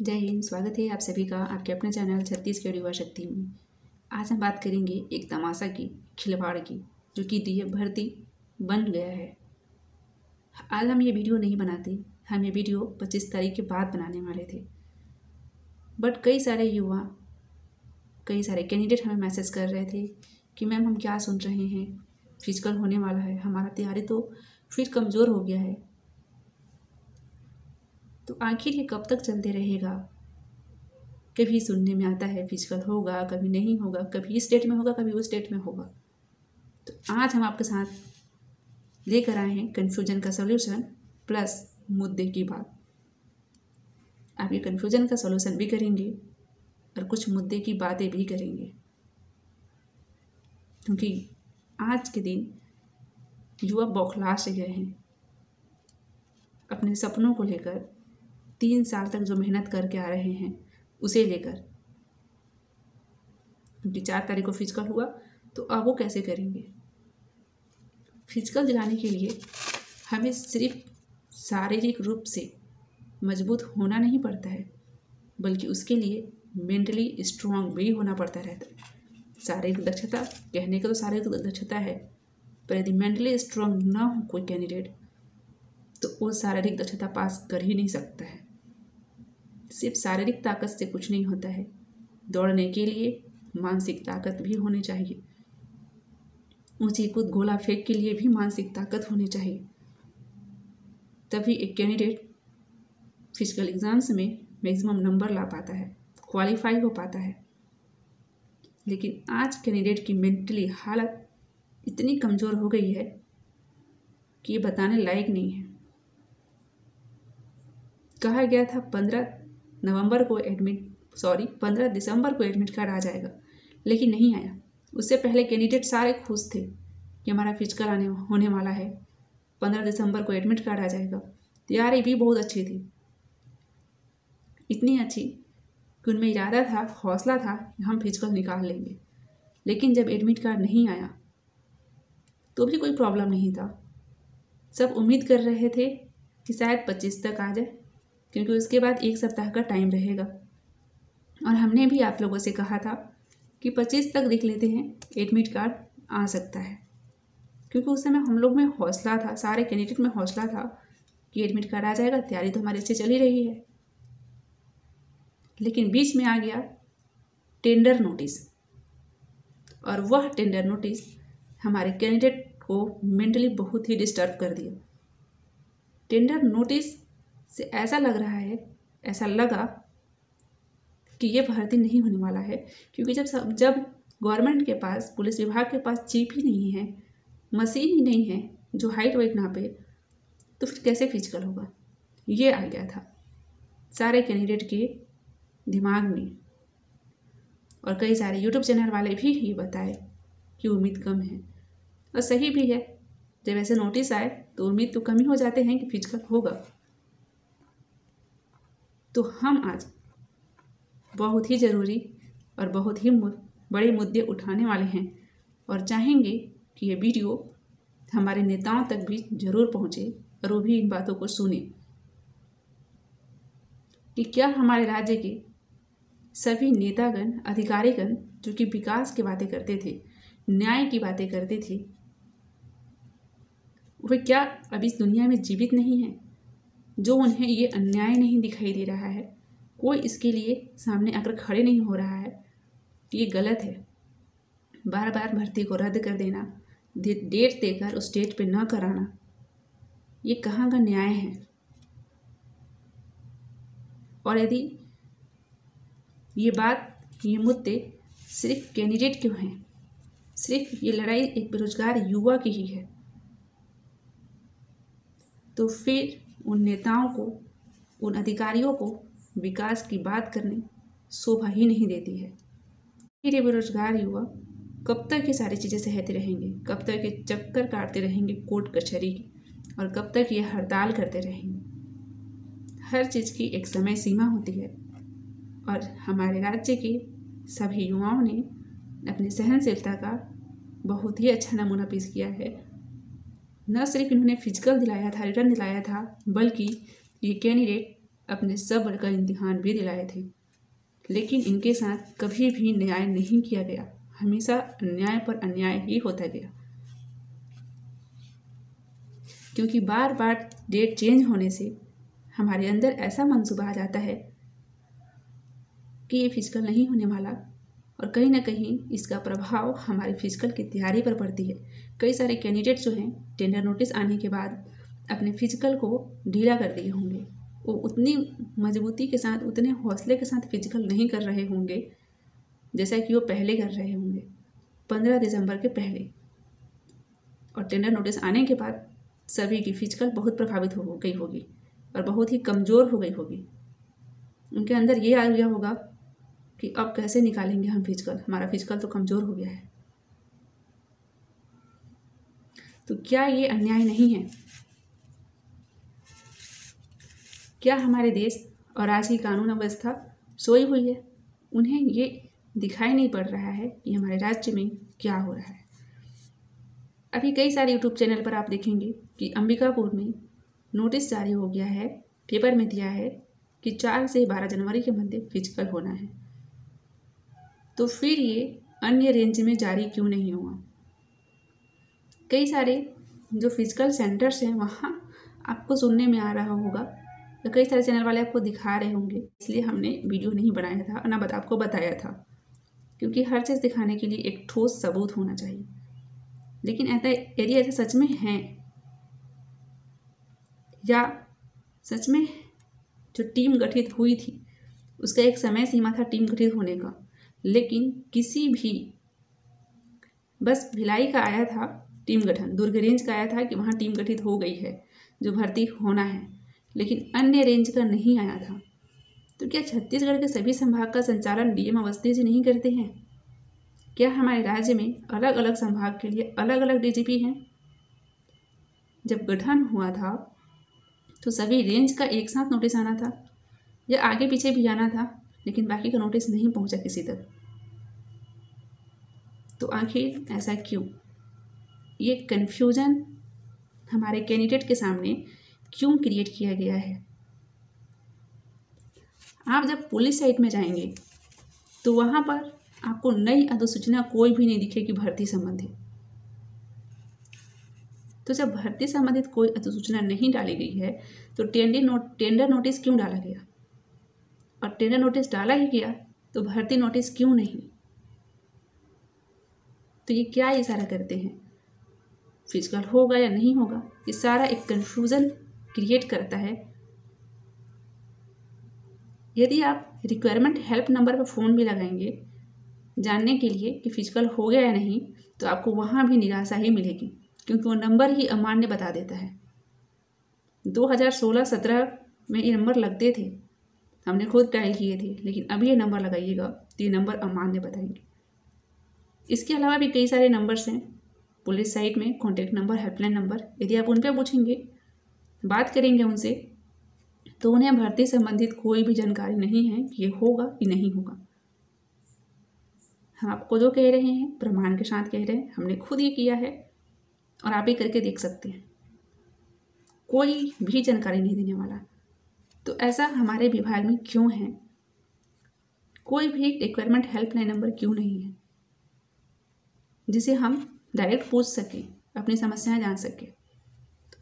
जय हिंद। स्वागत है आप सभी का आपके अपने चैनल छत्तीसगढ़ युवा शक्ति में। आज हम बात करेंगे एक तमाशा की, खिलवाड़ की, जो कि डीएफ भर्ती बन गया है। आज हम ये वीडियो नहीं बनाते, हम ये वीडियो 25 तारीख के बाद बनाने वाले थे, बट कई सारे युवा, कई सारे कैंडिडेट हमें मैसेज कर रहे थे कि मैम हम क्या सुन रहे हैं, फिजिकल होने वाला है, हमारा तैयारी तो फिर कमज़ोर हो गया है। तो आखिर ये कब तक चलते रहेगा? कभी सुनने में आता है फिजिकल होगा, कभी नहीं होगा, कभी इस डेट में होगा, कभी उस डेट में होगा। तो आज हम आपके साथ लेकर आए हैं कन्फ्यूजन का सॉल्यूशन प्लस मुद्दे की बात। आप ये कन्फ्यूजन का सॉल्यूशन भी करेंगे और कुछ मुद्दे की बातें भी करेंगे, क्योंकि आज के दिन युवा बौखला से गए हैं अपने सपनों को लेकर। 3 साल तक जो मेहनत करके आ रहे हैं उसे लेकर, क्योंकि 4 तारीख को फिजिकल हुआ तो अब वो कैसे करेंगे। फिजिकल दिलाने के लिए हमें सिर्फ शारीरिक रूप से मजबूत होना नहीं पड़ता है, बल्कि उसके लिए मेंटली स्ट्रांग भी होना पड़ता रहता है। शारीरिक दक्षता कहने का तो शारीरिक दक्षता है, पर यदि मेंटली स्ट्रांग ना हो कोई कैंडिडेट तो वो शारीरिक दक्षता पास कर ही नहीं सकता है। सिर्फ शारीरिक ताकत से कुछ नहीं होता है, दौड़ने के लिए मानसिक ताकत भी होनी चाहिए। ऊंची कूद गोला फेंक के लिए भी मानसिक ताकत होनी चाहिए, तभी एक कैंडिडेट फिजिकल एग्जाम्स में मैक्सिमम नंबर ला पाता है, क्वालिफाई हो पाता है। लेकिन आज कैंडिडेट की मेंटली हालत इतनी कमज़ोर हो गई है कि ये बताने लायक नहीं है। कहा गया था 15 दिसंबर को एडमिट कार्ड आ जाएगा, लेकिन नहीं आया। उससे पहले कैंडिडेट सारे खुश थे कि हमारा फिजिकल होने वाला है, 15 दिसंबर को एडमिट कार्ड आ जाएगा। तैयारी भी बहुत अच्छी थी, इतनी अच्छी कि उनमें इरादा था, हौसला था कि हम फिजिकल निकाल लेंगे। लेकिन जब एडमिट कार्ड नहीं आया तो भी कोई प्रॉब्लम नहीं था। सब उम्मीद कर रहे थे कि शायद 25 तक आ जाए, क्योंकि उसके बाद 1 सप्ताह का टाइम रहेगा। और हमने भी आप लोगों से कहा था कि 25 तक देख लेते हैं, एडमिट कार्ड आ सकता है, क्योंकि उस समय हम लोग में हौसला था, सारे कैंडिडेट में हौसला था कि एडमिट कार्ड आ जाएगा, तैयारी तो हमारी अच्छी चली रही है। लेकिन बीच में आ गया टेंडर नोटिस, और वह टेंडर नोटिस हमारे कैंडिडेट को मेंटली बहुत ही डिस्टर्ब कर दिया। टेंडर नोटिस से ऐसा लग रहा है, ऐसा लगा कि ये भर्ती नहीं होने वाला है, क्योंकि जब गवर्नमेंट के पास, पुलिस विभाग के पास जीप ही नहीं है, मशीन ही नहीं है जो हाइट वेट नापे, तो फिर कैसे फिजिकल होगा। ये आ गया था सारे कैंडिडेट के दिमाग में, और कई सारे यूट्यूब चैनल वाले भी ये बताए कि उम्मीद कम है, और सही भी है। जब ऐसे नोटिस आए तो उम्मीद तो कम ही हो जाते हैं कि फिजिकल होगा। तो हम आज बहुत ही ज़रूरी और बहुत ही बड़े मुद्दे उठाने वाले हैं, और चाहेंगे कि ये वीडियो हमारे नेताओं तक भी ज़रूर पहुँचे और वो भी इन बातों को सुने कि क्या हमारे राज्य के सभी नेतागण, अधिकारीगण जो कि विकास की बातें करते थे, न्याय की बातें करते थे, वे क्या अभी इस दुनिया में जीवित नहीं हैं? जो उन्हें ये अन्याय नहीं दिखाई दे रहा है, कोई इसके लिए सामने आकर खड़े नहीं हो रहा है कि ये गलत है। बार बार भर्ती को रद्द कर देना, डेट देकर उस डेट पे न कराना, ये कहाँ का न्याय है? और यदि ये मुद्दे सिर्फ कैंडिडेट क्यों हैं, सिर्फ ये लड़ाई एक बेरोजगार युवा की ही है, तो फिर उन नेताओं को, उन अधिकारियों को विकास की बात करने शोभा ही नहीं देती है। फिर ये बेरोजगार युवा कब तक ये सारी चीज़ें सहते रहेंगे, कब तक ये चक्कर काटते रहेंगे कोर्ट कचहरी की, और कब तक ये हड़ताल करते रहेंगे। हर चीज़ की एक समय सीमा होती है, और हमारे राज्य के सभी युवाओं ने अपनी सहनशीलता का बहुत ही अच्छा नमूना पेश किया है। न सिर्फ इन्होंने फिजिकल दिलाया था, रिटर्न दिलाया था, बल्कि ये कैंडिडेट अपने सब्र का इम्तिहान भी दिलाए थे, लेकिन इनके साथ कभी भी न्याय नहीं किया गया। हमेशा अन्याय पर अन्याय ही होता गया, क्योंकि बार बार डेट चेंज होने से हमारे अंदर ऐसा मनसूबा आ जाता है कि ये फिजिकल नहीं होने वाला, और कहीं ना कहीं इसका प्रभाव हमारी फिजिकल की तैयारी पर पड़ती है। कई सारे कैंडिडेट जो हैं टेंडर नोटिस आने के बाद अपने फिजिकल को ढीला कर दिए होंगे। वो उतनी मजबूती के साथ, उतने हौसले के साथ फिजिकल नहीं कर रहे होंगे जैसा कि वो पहले कर रहे होंगे 15 दिसंबर के पहले। और टेंडर नोटिस आने के बाद सभी की फिजिकल बहुत प्रभावित हो गई होगी और बहुत ही कमज़ोर हो गई होगी। उनके अंदर ये आ गया होगा कि अब कैसे निकालेंगे हम फिजिकल, हमारा फिजिकल तो कमज़ोर हो गया है। तो क्या ये अन्याय नहीं है? क्या हमारे देश और आज की कानून व्यवस्था सोई हुई है? उन्हें ये दिखाई नहीं पड़ रहा है कि हमारे राज्य में क्या हो रहा है। अभी कई सारे यूट्यूब चैनल पर आप देखेंगे कि अंबिकापुर में नोटिस जारी हो गया है, पेपर में दिया है कि 4 से 12 जनवरी के मध्य फिजिकल होना है। तो फिर ये अन्य रेंज में जारी क्यों नहीं हुआ? कई सारे जो फिजिकल सेंटर्स हैं वहाँ आपको सुनने में आ रहा होगा, तो कई सारे चैनल वाले आपको दिखा रहे होंगे, इसलिए हमने वीडियो नहीं बनाया था, ना आपको बताया था, क्योंकि हर चीज़ दिखाने के लिए एक ठोस सबूत होना चाहिए। लेकिन यदि ऐसा सच में है, या सच में जो टीम गठित हुई थी उसका एक समय सीमा था टीम गठित होने का, लेकिन किसी भी, बस भिलाई का आया था टीम गठन, दुर्ग रेंज का आया था कि वहाँ टीम गठित हो गई है जो भर्ती होना है, लेकिन अन्य रेंज का नहीं आया था। तो क्या छत्तीसगढ़ के सभी संभाग का संचालन डीएम अवस्थी जी नहीं करते हैं? क्या हमारे राज्य में अलग अलग संभाग के लिए अलग अलग डीजीपी हैं? जब गठन हुआ था तो सभी रेंज का एक साथ नोटिस आना था, या आगे पीछे भी आना था, लेकिन बाकी का नोटिस नहीं पहुंचा किसी तक। तो आखिर ऐसा क्यों? ये कन्फ्यूजन हमारे कैंडिडेट के सामने क्यों क्रिएट किया गया है? आप जब पुलिस साइट में जाएंगे तो वहाँ पर आपको नई अधिसूचना कोई भी नहीं दिखेगी भर्ती संबंधित। तो जब भर्ती संबंधित कोई अधिसूचना नहीं डाली गई है तो टेंडर नोटिस क्यों डाला गया? और टेंडर नोटिस डाला ही गया तो भर्ती नोटिस क्यों नहीं? तो ये क्या इशारा करते हैं? फिजिकल होगा या नहीं होगा, ये सारा एक कन्फ्यूज़न क्रिएट करता है। यदि आप रिक्वायरमेंट हेल्प नंबर पर फ़ोन भी लगाएंगे जानने के लिए कि फिजिकल हो गया या नहीं, तो आपको वहाँ भी निराशा ही मिलेगी, क्योंकि वो नंबर ही अमान्य बता देता है। 2016-17 में ये नंबर लगते थे, हमने खुद डायल किए थे, लेकिन अभी ये नंबर लगाइएगा तो ये नंबर अमान्य बताएंगे। इसके अलावा भी कई सारे नंबर्स हैं पुलिस साइट में, कॉन्टैक्ट नंबर, हेल्पलाइन नंबर। यदि आप उन पर पूछेंगे, बात करेंगे उनसे, तो उन्हें भर्ती संबंधित कोई भी जानकारी नहीं है कि ये होगा कि नहीं होगा। हम आपको जो कह रहे हैं प्रमाण के साथ कह रहे हैं, हमने खुद ये किया है और आप ही करके देख सकते हैं। कोई भी जानकारी नहीं देने वाला। तो ऐसा हमारे विभाग में क्यों है? कोई भी रिक्वायरमेंट हेल्पलाइन नंबर क्यों नहीं है जिसे हम डायरेक्ट पूछ सकें, अपनी समस्याएं जान सकें?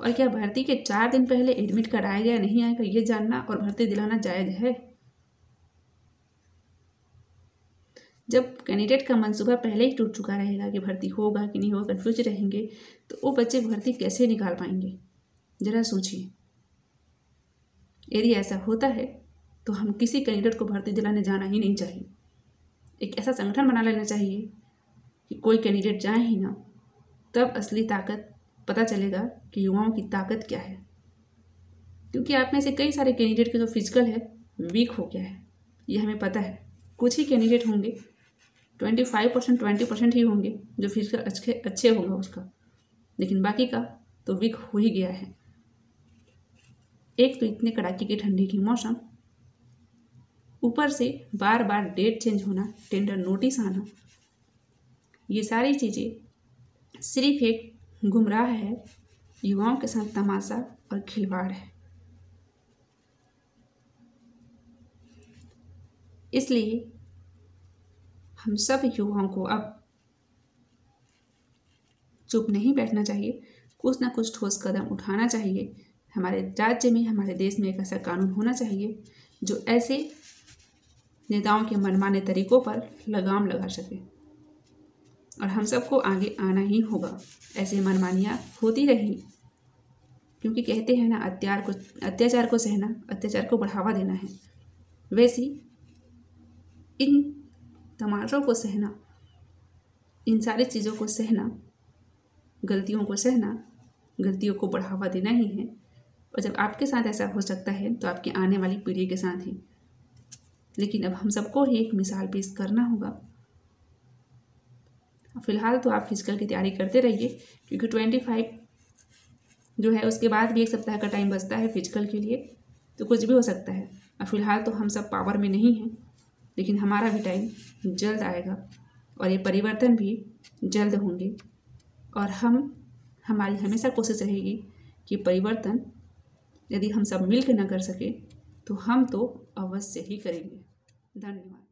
और क्या भर्ती के 4 दिन पहले एडमिट कार्ड आएगा या नहीं आएगा ये जानना और भर्ती दिलाना जायज़ है? जब कैंडिडेट का मंसूबा पहले ही टूट चुका रहेगा कि भर्ती होगा कि नहीं होगा, कन्फ्यूज रहेंगे, तो वो बच्चे भर्ती कैसे निकाल पाएंगे? ज़रा सोचिए। यदि ऐसा होता है तो हम किसी कैंडिडेट को भर्ती दिलाने जाना ही नहीं चाहिए। एक ऐसा संगठन बना लेना चाहिए कि कोई कैंडिडेट जाए ही ना, तब असली ताकत पता चलेगा कि युवाओं की ताकत क्या है। क्योंकि आप में से कई सारे कैंडिडेट के जो फिजिकल है वीक हो गया है, ये हमें पता है। कुछ ही कैंडिडेट होंगे, 25% 20% ही होंगे जो फिजिकल अच्छे होगा उसका, लेकिन बाकी का तो वीक हो ही गया है। एक तो इतने कड़ाके की ठंडी की मौसम, ऊपर से बार बार डेट चेंज होना, टेंडर नोटिस आना, ये सारी चीज़ें सिर्फ एक गुमराह है, युवाओं के साथ तमाशा और खिलवाड़ है। इसलिए हम सब युवाओं को अब चुप नहीं बैठना चाहिए, कुछ ना कुछ ठोस कदम उठाना चाहिए। हमारे राज्य में, हमारे देश में एक ऐसा कानून होना चाहिए जो ऐसे नेताओं के मनमाने तरीकों पर लगाम लगा सके। और हम सबको आगे आना ही होगा। ऐसे मनमानियाँ होती रही, क्योंकि कहते हैं ना, अत्याचार को सहना अत्याचार को बढ़ावा देना है। वैसी इन तमाशों को सहना, इन सारी चीज़ों को सहना, गलतियों को सहना, गलतियों को बढ़ावा देना ही है। और जब आपके साथ ऐसा हो सकता है तो आपकी आने वाली पीढ़ी के साथ ही। लेकिन अब हम सबको ही एक मिसाल पेश करना होगा। फिलहाल तो आप फिजिकल की तैयारी करते रहिए, क्योंकि 25 जो है उसके बाद भी 1 सप्ताह का टाइम बचता है फिजिकल के लिए, तो कुछ भी हो सकता है। अब फिलहाल तो हम सब पावर में नहीं हैं, लेकिन हमारा भी टाइम जल्द आएगा और ये परिवर्तन भी जल्द होंगे। और हमारी हमेशा कोशिश रहेगी कि परिवर्तन यदि हम सब मिल के न कर सके तो हम तो अवश्य ही करेंगे। धन्यवाद।